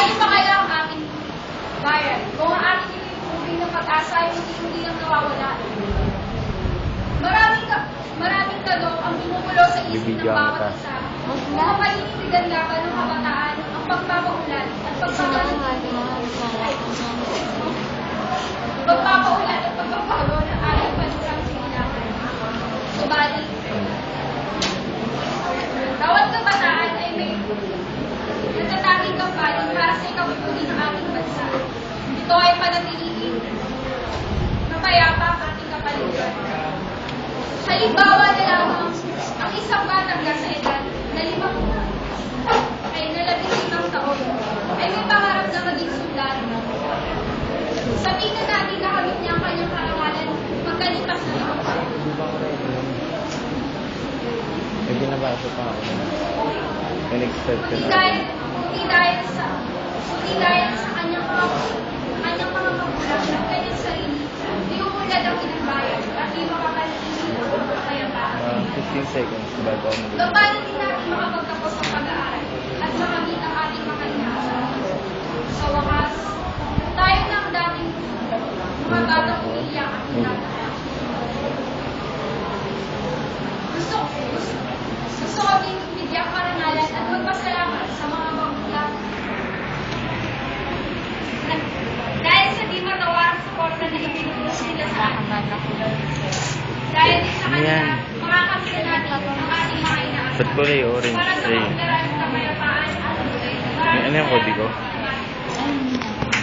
Tayo ba kaya ang ating bayan? Kung ang ating inipubing ng pag-asa ay hindi lang nawawala. Maraming tanong ang bumubulo sa isip ng bawat isa. Kung mapaninitigan nga ba ng kabataan ang pagpapaulan at pagpapaulo ng ating panulang sinilangan. Subalit, bawat kabataan ay may natatanging kampanin para sa ikabubuti ng ating bansa. Ito ay panatilihin na payapa ang ating kapaligiran. Halimbawa na lamang, ang isang batang nasa edad na 15 taon ay may pangarap na maging sundalo. Sabihin na natin na kamit niya ang kanyang karangalan pagkalipas na 5 taon. May binabasa pa ako. Nag-start ka na. Hindi dahil sa kanyang mga magulang ng kanyang sarili, di umulad ang inambayan at di makakalagin ang kapayapaan. 15 seconds bago ako mag-start. Paano din natin makapagtapos ang pag-aaral at makamit ang ating mga inaasahan? Sa wakas, tayo na ang dating mga batang umiiyak at tinatahan. Gusto kami bigyan karangalan at magpasalamat sa mga magulang dahil sa di matawarang suporta na ibinulong nila sa atin. Dahil sa kanila, makakamit natin ang ating mga inaasahan. Ba't kulay orange? Para sa paglaran ng kapayapaan at Ano yung kodi ko?